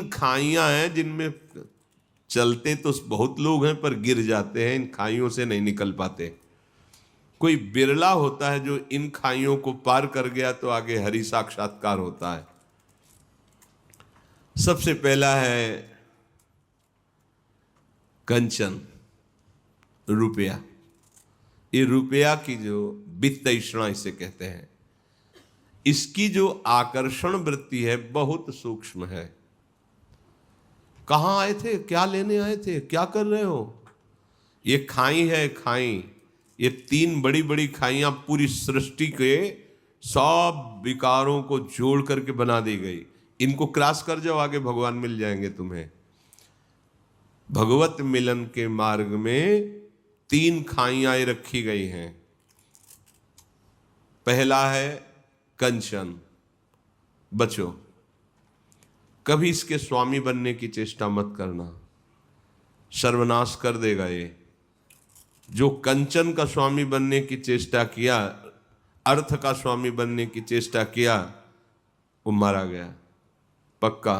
3 खाइयां हैं जिनमें चलते तो बहुत लोग हैं पर गिर जाते हैं, इन खाइयों से नहीं निकल पाते। कोई बिरला होता है जो इन खाइयों को पार कर गया तो आगे हरि साक्षात्कार होता है। सबसे पहला है कंचन, रुपया। ये रुपया की जो वित्त तृष्णा इसे कहते हैं, इसकी जो आकर्षण वृत्ति है बहुत सूक्ष्म है। कहाँ आए थे, क्या लेने आए थे, क्या कर रहे हो? ये खाई है, खाई, ये 3 बड़ी बड़ी खाइयां पूरी सृष्टि के सब विकारों को जोड़ करके बना दी गई। इनको क्रॉस कर जाओ, आगे भगवान मिल जाएंगे तुम्हें। भगवत मिलन के मार्ग में 3 खाइयां रखी गई हैं। पहला है कंचन, बचो, कभी इसके स्वामी बनने की चेष्टा मत करना, सर्वनाश कर देगा ये। जो कंचन का स्वामी बनने की चेष्टा किया, अर्थ का स्वामी बनने की चेष्टा किया, वो मारा गया पक्का।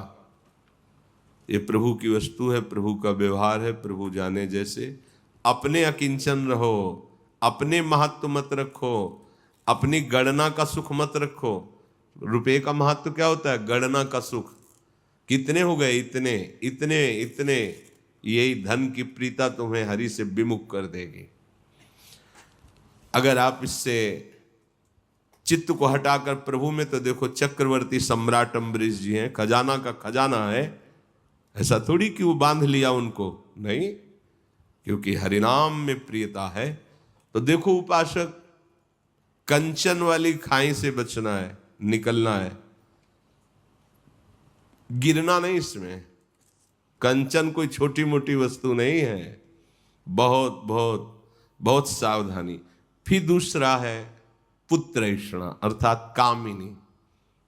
ये प्रभु की वस्तु है, प्रभु का व्यवहार है, प्रभु जाने जैसे। अपने अकिंचन रहो, अपने महत्व मत रखो, अपनी गणना का सुख मत रखो। रुपए का महत्व क्या होता है? गणना का सुख। कितने हो गए? इतने इतने इतने। यही धन की प्रीता तुम्हें हरि से विमुख कर देगी। अगर आप इससे चित्त को हटाकर प्रभु में, तो देखो चक्रवर्ती सम्राट अम्बरीश जी हैं, खजाना का खजाना है। ऐसा थोड़ी कि वो बांध लिया उनको, नहीं, क्योंकि हरिनाम में प्रियता है। तो देखो उपासक, कंचन वाली खाई से बचना है, निकलना है, गिरना नहीं इसमें। कंचन कोई छोटी मोटी वस्तु नहीं है, बहुत बहुत बहुत सावधानी। फिर दूसरा है पुत्रैषणा, अर्थात कामिनी,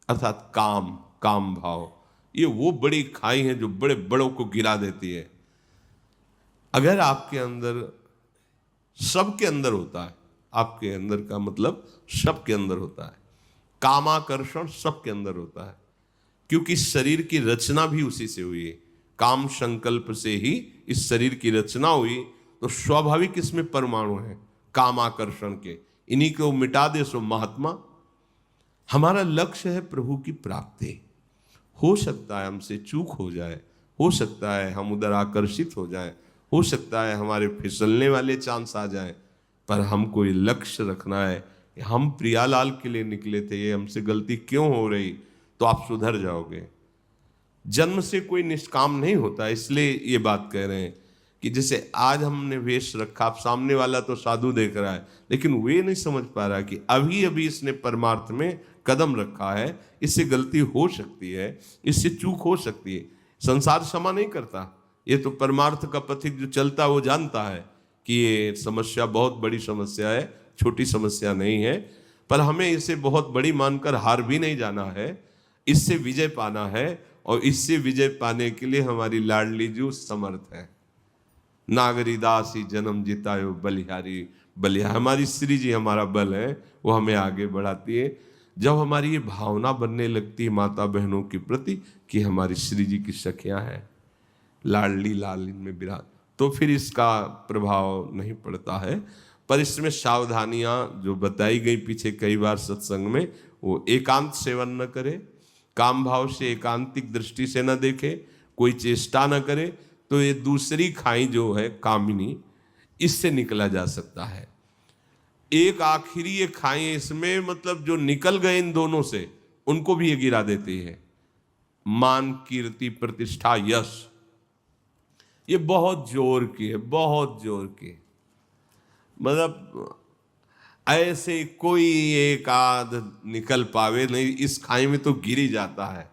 अर्थात काम, काम भाव। ये वो बड़ी खाई है जो बड़े बड़ों को गिरा देती है। अगर आपके अंदर, सबके अंदर होता है, आपके अंदर का मतलब सबके अंदर होता है, कामाकर्षण सबके अंदर होता है, क्योंकि शरीर की रचना भी उसी से हुई है। काम संकल्प से ही इस शरीर की रचना हुई, तो स्वाभाविक इसमें परमाणु है कामाकर्षण के। इन्हीं को मिटा दे सो महात्मा। हमारा लक्ष्य है प्रभु की प्राप्ति। हो सकता है हमसे चूक हो जाए, हो सकता है हम उधर आकर्षित हो जाए, हो सकता है हमारे फिसलने वाले चांस आ जाए, पर हमको ये लक्ष्य रखना है, हम प्रियालाल के लिए निकले थे, ये हमसे गलती क्यों हो रही, तो आप सुधर जाओगे। जन्म से कोई निष्काम नहीं होता, इसलिए ये बात कह रहे हैं कि जैसे आज हमने वेश रखा, आप सामने वाला तो साधु देख रहा है, लेकिन वे नहीं समझ पा रहा कि अभी अभी इसने परमार्थ में कदम रखा है, इससे गलती हो सकती है, इससे चूक हो सकती है। संसार क्षमा नहीं करता, ये तो परमार्थ का पथिक जो चलता है वो जानता है कि ये समस्या बहुत बड़ी समस्या है, छोटी समस्या नहीं है। पर हमें इसे बहुत बड़ी मानकर हार भी नहीं जाना है, इससे विजय पाना है। और इससे विजय पाने के लिए हमारी लाडली जू समर्थ है। नागरी दासी जन्म जितायो बलिहारी, बलिहारी हमारी श्री जी हमारा बल है, वो हमें आगे बढ़ाती है। जब हमारी ये भावना बनने लगती है माता बहनों के प्रति कि हमारी श्री जी की सखियां हैं, लाडली लाल इनमें विराज, तो फिर इसका प्रभाव नहीं पड़ता है। पर इसमें सावधानियां जो बताई गई पीछे कई बार सत्संग में, वो एकांत सेवन न करे, काम भाव से एकांतिक दृष्टि से न देखे, कोई चेष्टा न करे, तो ये दूसरी खाई जो है कामिनी, इससे निकला जा सकता है। एक आखिरी ये खाई इसमें, मतलब जो निकल गए इन दोनों से, उनको भी ये गिरा देती है। मान, कीर्ति, प्रतिष्ठा, यश, ये बहुत जोर की है, बहुत जोर की। मतलब ऐसे कोई एक आध निकल पावे नहीं, इस खाई में तो गिर ही जाता है।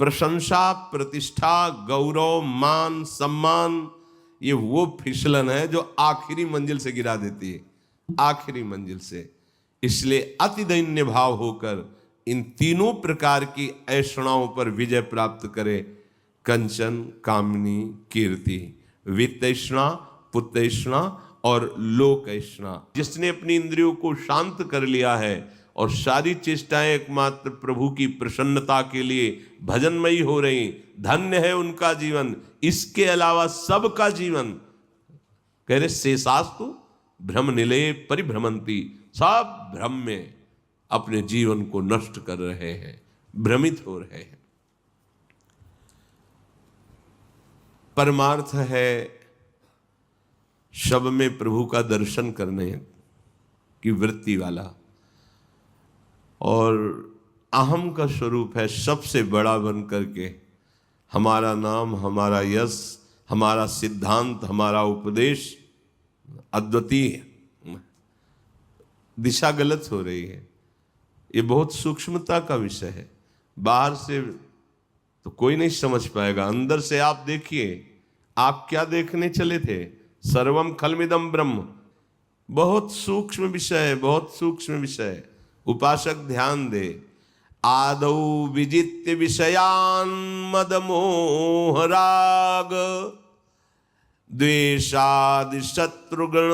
प्रशंसा, प्रतिष्ठा, गौरव, मान, सम्मान, ये वो फिसलन है जो आखिरी मंजिल से गिरा देती है, आखिरी मंजिल से। इसलिए अति दैन्य भाव होकर इन तीनों प्रकार की ऐषणाओं पर विजय प्राप्त करे। कंचन, कामिनी, कीर्ति, वित्तैषणा, पुत्रैषणा और लोकैषणा। जिसने अपनी इंद्रियों को शांत कर लिया है, और सारी चेष्टाएं एकमात्र प्रभु की प्रसन्नता के लिए भजनमयी हो रही। धन्य है उनका जीवन। इसके अलावा सबका जीवन, कह रहे शेषास्तु भ्रम निलये परिभ्रमंती, सब भ्रम में अपने जीवन को नष्ट कर रहे हैं, भ्रमित हो रहे हैं। परमार्थ है शब में प्रभु का दर्शन करने की वृत्ति वाला, और अहम का स्वरूप है सबसे बड़ा बन करके हमारा नाम, हमारा यश, हमारा सिद्धांत, हमारा उपदेश अद्वितीय। दिशा गलत हो रही है। ये बहुत सूक्ष्मता का विषय है। बाहर से तो कोई नहीं समझ पाएगा, अंदर से आप देखिए। आप क्या देखने चले थे? सर्वम खलमिदम ब्रह्म। बहुत सूक्ष्म विषय है, बहुत सूक्ष्म विषय है। उपासक ध्यान दे। आदौ विजित्य विषयान मदमोह राग द्वेषादि शत्रुगण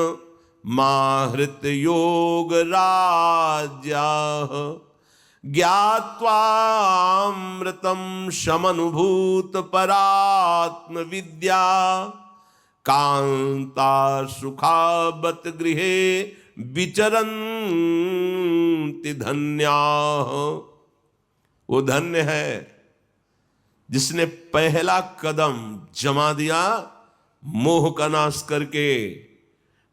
माहृत योग राज्या ज्ञात्वामृतम समनुभूत परात्म विद्या कांता सुखावत गृहे विचरन्ति धन्या। वो धन्य है जिसने पहला कदम जमा दिया, मोह का नाश करके,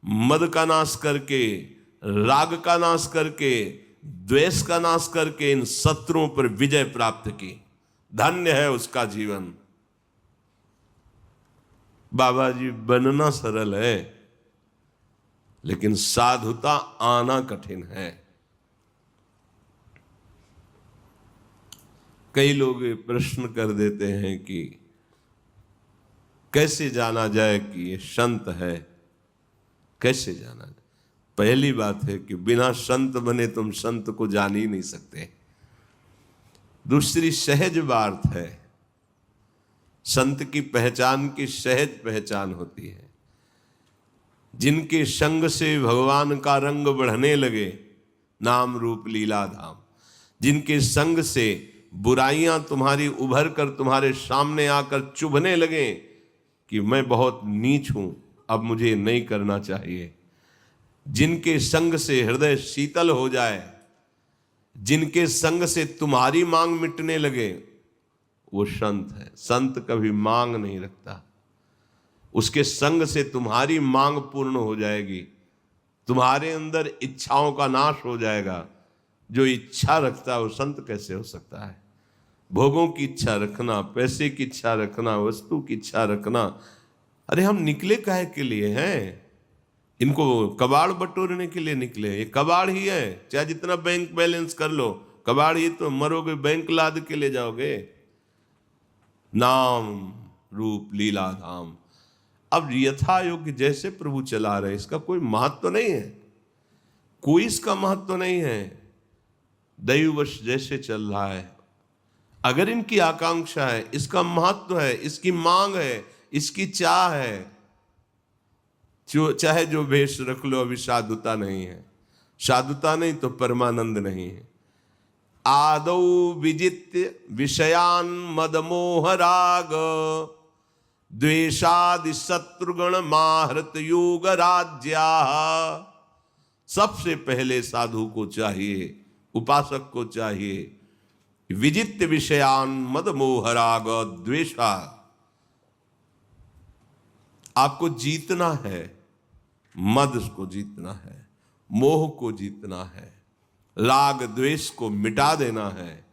मद का नाश करके, राग का नाश करके, द्वेष का नाश करके इन शत्रुओं पर विजय प्राप्त की। धन्य है उसका जीवन। बाबा जी, बनना सरल है लेकिन साधुता आना कठिन है। कई लोग प्रश्न कर देते हैं कि कैसे जाना जाए कि ये संत है, कैसे जाना जाए? पहली बात है कि बिना संत बने तुम संत को जान ही नहीं सकते। दूसरी सहज बात है, संत की पहचान की सहज पहचान होती है। जिनके संग से भगवान का रंग बढ़ने लगे, नाम रूप लीला धाम, जिनके संग से बुराइयां तुम्हारी उभर कर तुम्हारे सामने आकर चुभने लगे कि मैं बहुत नीच हूं, अब मुझे नहीं करना चाहिए, जिनके संग से हृदय शीतल हो जाए, जिनके संग से तुम्हारी मांग मिटने लगे, वो संत है। संत कभी मांग नहीं रखता। उसके संग से तुम्हारी मांग पूर्ण हो जाएगी, तुम्हारे अंदर इच्छाओं का नाश हो जाएगा। जो इच्छा रखता है वो संत कैसे हो सकता है? भोगों की इच्छा रखना, पैसे की इच्छा रखना, वस्तु की इच्छा रखना, अरे हम निकले काहे के लिए हैं? इनको कबाड़ बटोरने के लिए निकले। ये कबाड़ ही है, चाहे जितना बैंक बैलेंस कर लो, कबाड़ ही तो। मरोगे बैंक लाद के ले जाओगे। नाम रूप लीला धाम। अब यथा योग्य जैसे प्रभु चला रहे, इसका कोई महत्व तो नहीं है, कोई इसका महत्व तो नहीं है। दैववश जैसे चल रहा है, अगर इनकी आकांक्षा है, इसका महत्व है, इसकी मांग है, इसकी चाह है, चाहे जो भेष रख लो, अभी साधुता नहीं है। साधुता नहीं तो परमानंद नहीं है। आदौ विजित्य विषयान मदमोह राग द्वेषादि शत्रुगण माहृत योग राज्या। सबसे पहले साधु को चाहिए, उपासक को चाहिए, विजित्य विषयान मदमोह राग द्वेषा। आपको जीतना है, मद को जीतना है, मोह को जीतना है, राग द्वेष को मिटा देना है,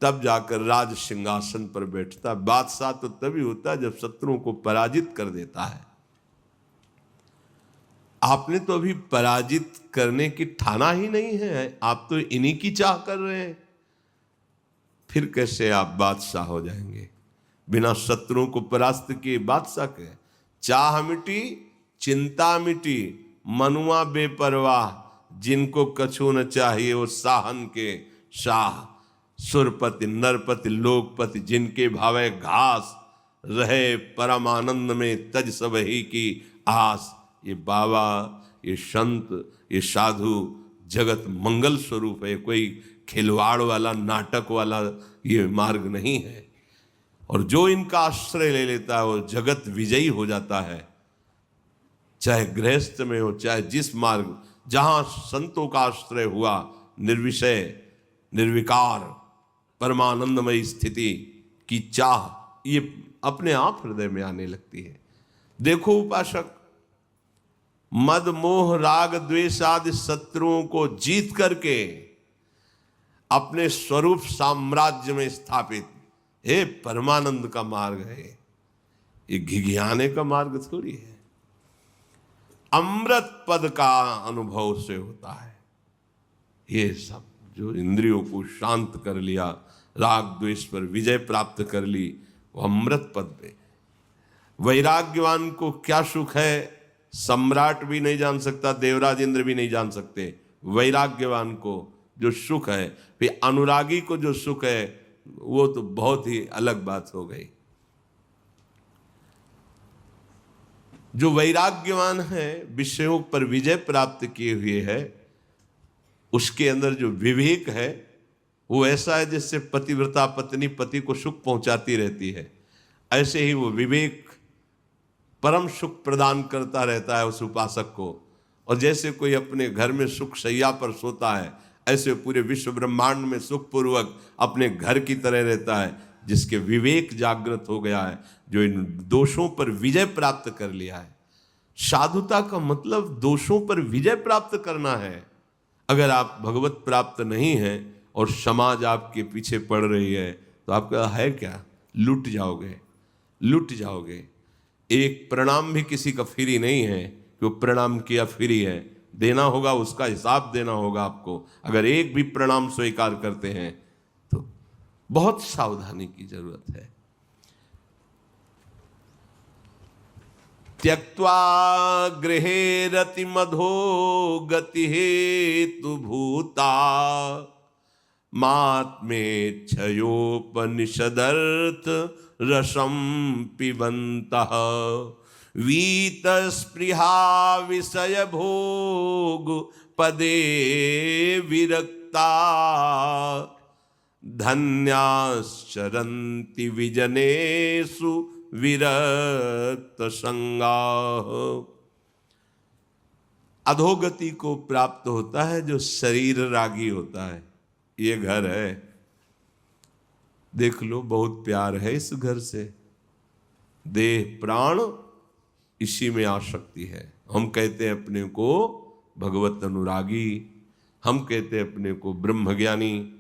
तब जाकर राज सिंहासन पर बैठता। बादशाह तो तभी होता है जब शत्रुओं को पराजित कर देता है। आपने तो अभी पराजित करने की ठाना ही नहीं है, आप तो इन्हीं की चाह कर रहे हैं। फिर कैसे आप बादशाह हो जाएंगे? बिना शत्रुओं को परास्त किए बादशाह के? चाह मिटी, चिंता मिटी, मनुआ बेपरवाह, जिनको कछु न चाहिए वो साहन के शाह। सुरपति नरपति लोकपति, जिनके भावे घास, रहे परम आनंद में तज सबही की आस। ये बाबा, ये संत, ये साधु जगत मंगल स्वरूप है, कोई खिलवाड़ वाला नाटक वाला ये मार्ग नहीं है। और जो इनका आश्रय ले लेता है वो जगत विजयी हो जाता है, चाहे गृहस्थ में हो चाहे जिस मार्ग, जहां संतों का आश्रय हुआ, निर्विषय निर्विकार परमानंदमयी स्थिति की चाह ये अपने आप हृदय में आने लगती है। देखो उपासक, मद मोह राग द्वेष आदि शत्रुओं को जीत करके अपने स्वरूप साम्राज्य में स्थापित, हे परमानंद का मार्ग है, ये घिघियाने का मार्ग थोड़ी है। अमृत पद का अनुभव से होता है ये सब। जो इंद्रियों को शांत कर लिया, राग द्वेष पर विजय प्राप्त कर ली, वो अमृत पद पे। वैराग्यवान को क्या सुख है, सम्राट भी नहीं जान सकता, देवराज इंद्र भी नहीं जान सकते। वैराग्यवान को जो सुख है, फिर अनुरागी को जो सुख है, वो तो बहुत ही अलग बात हो गई। जो वैराग्यवान है, विषयों पर विजय प्राप्त किए हुए है, उसके अंदर जो विवेक है वो ऐसा है जिससे पतिव्रता पत्नी पति को सुख पहुंचाती रहती है। ऐसे ही वो विवेक परम सुख प्रदान करता रहता है उस उपासक को। और जैसे कोई अपने घर में सुख शैया पर सोता है, ऐसे पूरे विश्व ब्रह्मांड में सुखपूर्वक अपने घर की तरह रहता है जिसके विवेक जागृत हो गया है, जो इन दोषों पर विजय प्राप्त कर लिया है। साधुता का मतलब दोषों पर विजय प्राप्त करना है। अगर आप भगवत प्राप्त नहीं हैं और समाज आपके पीछे पड़ रही है तो आपका है क्या, लुट जाओगे, लुट जाओगे। एक प्रणाम भी किसी का फ्री नहीं है कि वो प्रणाम किया फ्री है, देना होगा, उसका हिसाब देना होगा आपको। अगर एक भी प्रणाम स्वीकार करते हैं तो बहुत सावधानी की जरूरत है। त्यक्त्वा गृहे रति मधो गति हेतु भूता मात्मेच्छयोपनिषदर्थ रसम पिबन्तः वीत स्पृहा विषय भोग पदे विरक्ता धन्याश्चरन्ति विजनेषु विरक्त संगा। अधोगति को प्राप्त होता है जो शरीर रागी होता है। ये घर है, देख लो, बहुत प्यार है इस घर से, देह प्राण इसी में आसक्ति है। हम कहते हैं अपने को भगवत अनुरागी, हम कहते हैं अपने को ब्रह्मज्ञानी,